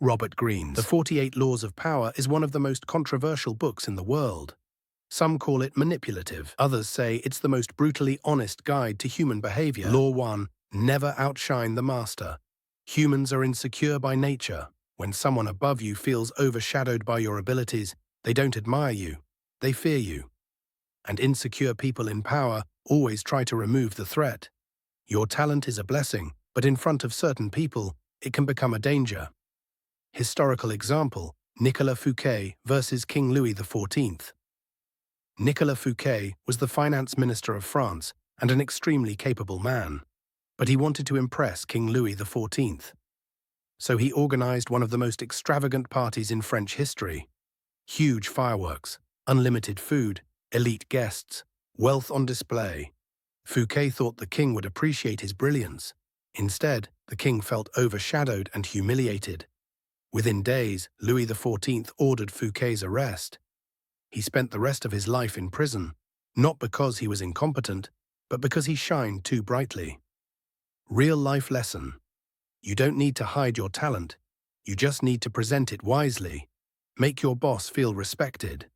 Robert Greene's The 48 Laws of Power is one of the most controversial books in the world. Some call it manipulative, others say it's the most brutally honest guide to human behaviour. Law 1. Never outshine the master. Humans are insecure by nature. When someone above you feels overshadowed by your abilities, they don't admire you, they fear you. And insecure people in power always try to remove the threat. Your talent is a blessing, but in front of certain people, it can become a danger. Historical example, Nicolas Fouquet versus King Louis XIV. Nicolas Fouquet was the finance minister of France and an extremely capable man, but he wanted to impress King Louis XIV. So he organized one of the most extravagant parties in French history. Huge fireworks, unlimited food, elite guests, wealth on display. Fouquet thought the king would appreciate his brilliance. Instead, the king felt overshadowed and humiliated. Within days, Louis XIV ordered Fouquet's arrest. He spent the rest of his life in prison, not because he was incompetent, but because he shined too brightly. Real-life lesson. You don't need to hide your talent. You just need to present it wisely. Make your boss feel respected.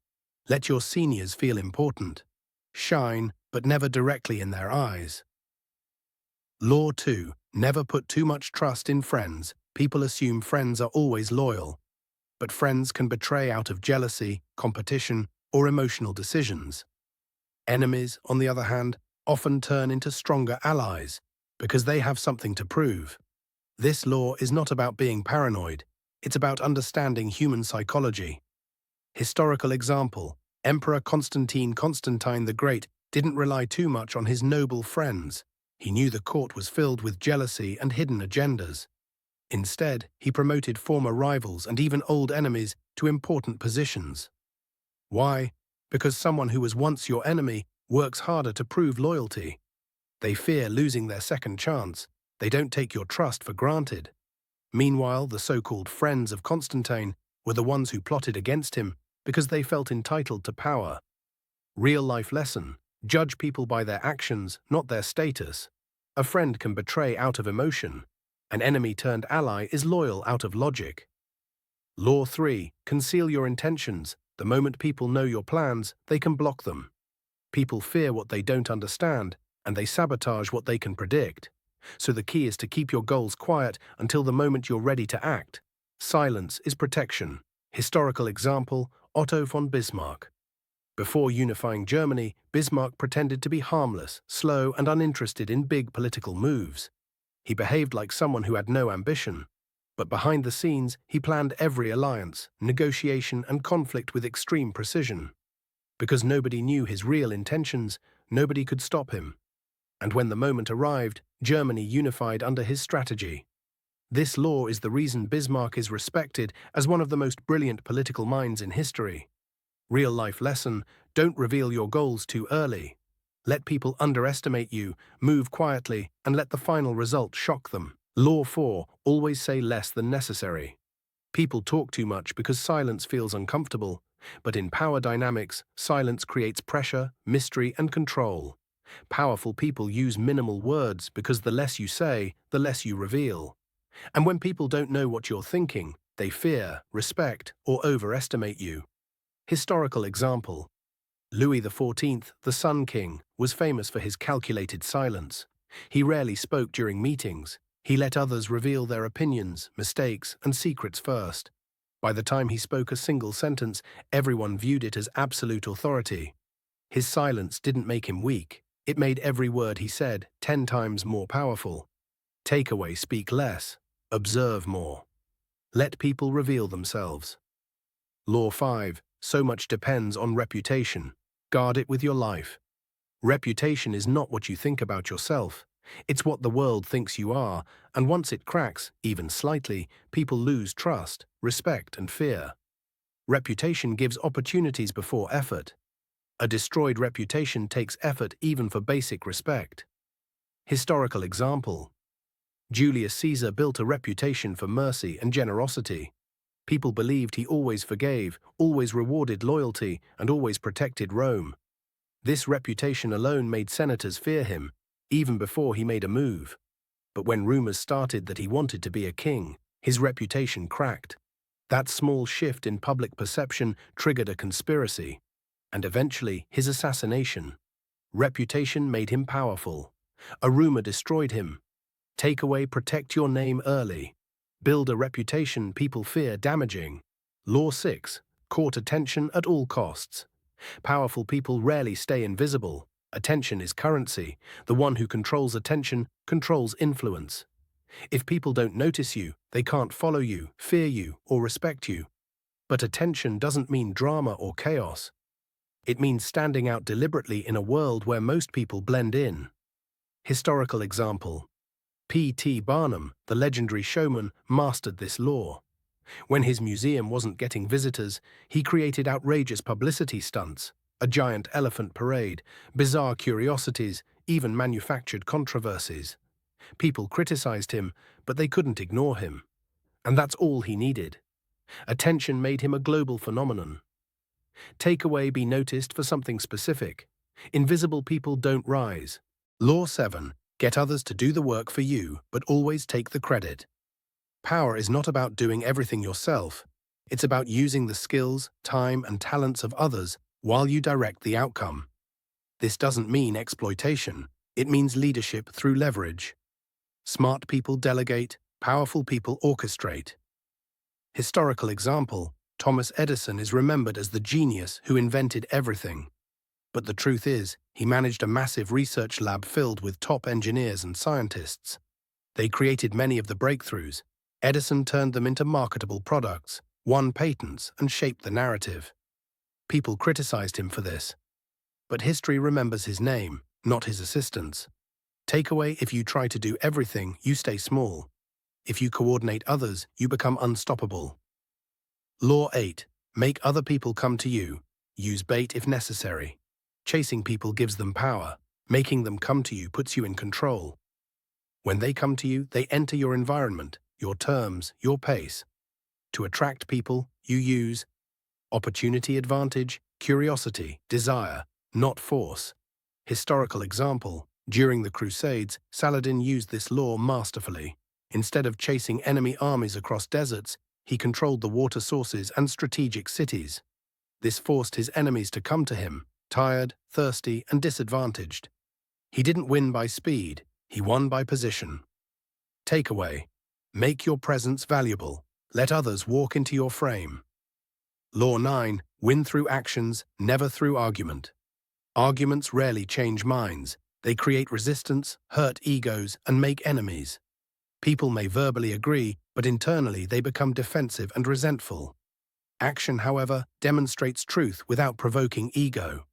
Let your seniors feel important. Shine, but never directly in their eyes. Law 2. Never put too much trust in friends. People assume friends are always loyal, but friends can betray out of jealousy, competition, or emotional decisions. Enemies, on the other hand, often turn into stronger allies because they have something to prove. This law is not about being paranoid, it's about understanding human psychology. Historical example, Emperor Constantine the Great didn't rely too much on his noble friends. He knew the court was filled with jealousy and hidden agendas. Instead, he promoted former rivals and even old enemies to important positions. Why? Because someone who was once your enemy works harder to prove loyalty. They fear losing their second chance. They don't take your trust for granted. Meanwhile, the so-called friends of Constantine were the ones who plotted against him because they felt entitled to power. Real-life lesson: judge people by their actions, not their status. A friend can betray out of emotion. An enemy turned ally is loyal out of logic. Law 3. Conceal your intentions. The moment people know your plans, they can block them. People fear what they don't understand, and they sabotage what they can predict. So the key is to keep your goals quiet until the moment you're ready to act. Silence is protection. Historical example, Otto von Bismarck. Before unifying Germany, Bismarck pretended to be harmless, slow, and uninterested in big political moves. He behaved like someone who had no ambition. But behind the scenes, he planned every alliance, negotiation, and conflict with extreme precision. Because nobody knew his real intentions, nobody could stop him. And when the moment arrived, Germany unified under his strategy. This law is the reason Bismarck is respected as one of the most brilliant political minds in history. Real-life lesson: don't reveal your goals too early. Let people underestimate you, move quietly, and let the final result shock them. Law 4. Always say less than necessary. People talk too much because silence feels uncomfortable, but in power dynamics, silence creates pressure, mystery, and control. Powerful people use minimal words because the less you say, the less you reveal. And when people don't know what you're thinking, they fear, respect, or overestimate you. Historical example: Louis XIV, the Sun King, was famous for his calculated silence. He rarely spoke during meetings. He let others reveal their opinions, mistakes, and secrets first. By the time he spoke a single sentence, everyone viewed it as absolute authority. His silence didn't make him weak. It made every word he said 10 times more powerful. Takeaway: speak less, observe more. Let people reveal themselves. Law 5. So much depends on reputation. Guard it with your life. Reputation is not what you think about yourself. It's what the world thinks you are, and once it cracks, even slightly, people lose trust, respect, and fear. Reputation gives opportunities before effort. A destroyed reputation takes effort even for basic respect. Historical example: Julius Caesar built a reputation for mercy and generosity. People believed he always forgave, always rewarded loyalty, and always protected Rome. This reputation alone made senators fear him, even before he made a move. But when rumors started that he wanted to be a king, His reputation cracked. That small shift in public perception triggered a conspiracy, and eventually his assassination. Reputation made him powerful. A rumor destroyed him. Takeaway: protect your name early. Build a reputation people fear damaging. Law 6. Court attention at all costs. Powerful people rarely stay invisible. Attention is currency. The one who controls attention controls influence. If people don't notice you, they can't follow you, fear you, or respect you. But attention doesn't mean drama or chaos. It means standing out deliberately in a world where most people blend in. Historical example. P.T. Barnum, the legendary showman, mastered this law. When his museum wasn't getting visitors, he created outrageous publicity stunts, a giant elephant parade, bizarre curiosities, even manufactured controversies. People criticized him, but they couldn't ignore him. And that's all he needed. Attention made him a global phenomenon. Takeaway: be noticed for something specific. Invisible people don't rise. Law 7. Get others to do the work for you, but always take the credit. Power is not about doing everything yourself. It's about using the skills, time, and talents of others while you direct the outcome. This doesn't mean exploitation. It means leadership through leverage. Smart people delegate, powerful people orchestrate. Historical example. Thomas Edison is remembered as the genius who invented everything. But the truth is, he managed a massive research lab filled with top engineers and scientists. They created many of the breakthroughs. Edison turned them into marketable products, won patents, and shaped the narrative. People criticized him for this. But history remembers his name, not his assistants. Takeaway: if you try to do everything, you stay small. If you coordinate others, you become unstoppable. Law 8. Make other people come to you. Use bait if necessary. Chasing people gives them power. Making them come to you puts you in control. When they come to you, they enter your environment, your terms, your pace. To attract people, you use opportunity, advantage, curiosity, desire, not force. Historical example. During the Crusades, Saladin used this law masterfully. Instead of chasing enemy armies across deserts, he controlled the water sources and strategic cities. This forced his enemies to come to him, tired, thirsty, and disadvantaged. He didn't win by speed, he won by position. Takeaway: make your presence valuable. Let others walk into your frame. Law 9. Win through actions, never through argument. Arguments rarely change minds. They create resistance, hurt egos, and make enemies. People may verbally agree, but internally they become defensive and resentful. Action, however, demonstrates truth without provoking ego.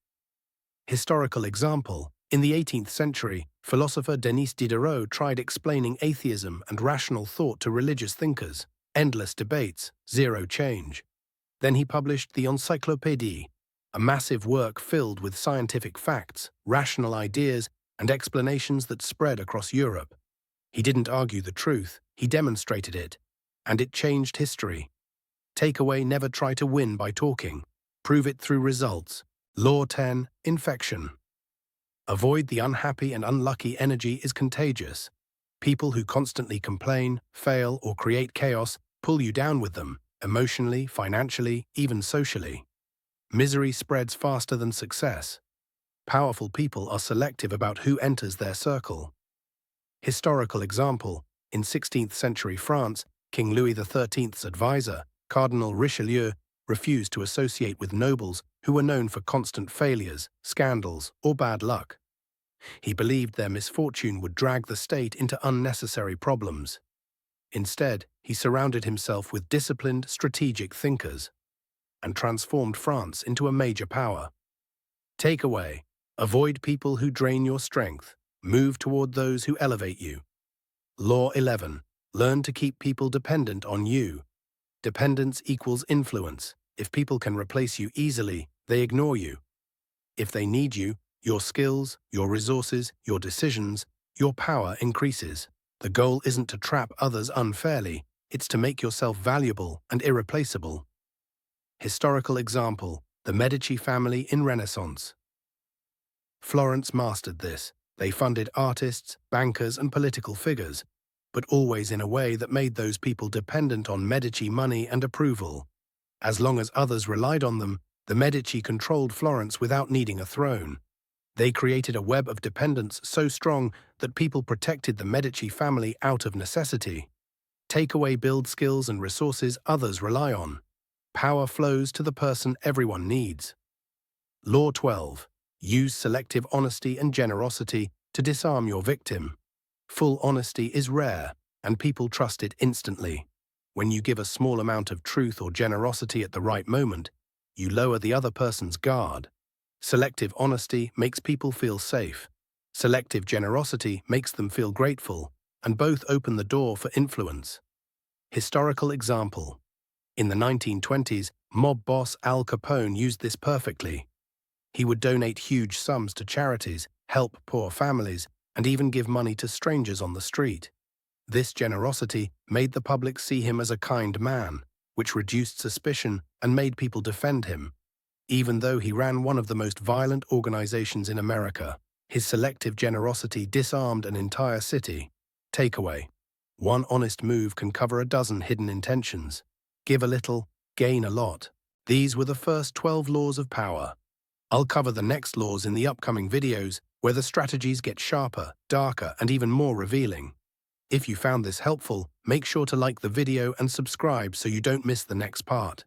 Historical example. In the 18th century, philosopher Denis Diderot tried explaining atheism and rational thought to religious thinkers. Endless debates, zero change. Then he published the Encyclopédie, a massive work filled with scientific facts, rational ideas, and explanations that spread across Europe. He didn't argue the truth, he demonstrated it, and it changed history. Takeaway: never try to win by talking. Prove it through results. Law 10. Infection. Avoid the unhappy and unlucky energy is contagious. People who constantly complain, fail, or create chaos pull you down with them, emotionally, financially, even socially. Misery spreads faster than success. Powerful people are selective about who enters their circle. Historical example. In 16th century France, King Louis XIII's advisor, Cardinal Richelieu, refused to associate with nobles who were known for constant failures, scandals, or bad luck. He believed their misfortune would drag the state into unnecessary problems. Instead, he surrounded himself with disciplined, strategic thinkers and transformed France into a major power. Takeaway: avoid people who drain your strength. Move toward those who elevate you. Law 11. Learn to keep people dependent on you. Dependence equals influence. If people can replace you easily, they ignore you. If they need you, your skills, your resources, your decisions, your power increases. The goal isn't to trap others unfairly, it's to make yourself valuable and irreplaceable. Historical example. The Medici family in Renaissance. Florence mastered this. They funded artists, bankers, and political figures, but always in a way that made those people dependent on Medici money and approval. As long as others relied on them, the Medici controlled Florence without needing a throne. They created a web of dependence so strong that people protected the Medici family out of necessity. Take away build skills and resources others rely on. Power flows to the person everyone needs. Law 12. Use selective honesty and generosity to disarm your victim. Full honesty is rare, and people trust it instantly. When you give a small amount of truth or generosity at the right moment, you lower the other person's guard. Selective honesty makes people feel safe. Selective generosity makes them feel grateful, and both open the door for influence. Historical example. In the 1920s, mob boss Al Capone used this perfectly. He would donate huge sums to charities, help poor families, and even give money to strangers on the street. This generosity made the public see him as a kind man, which reduced suspicion and made people defend him. Even though he ran one of the most violent organizations in America, his selective generosity disarmed an entire city. Takeaway. One honest move can cover a dozen hidden intentions. Give a little, gain a lot. These were the first 12 laws of power. I'll cover the next laws in the upcoming videos, where the strategies get sharper, darker, and even more revealing. If you found this helpful, make sure to like the video and subscribe so you don't miss the next part.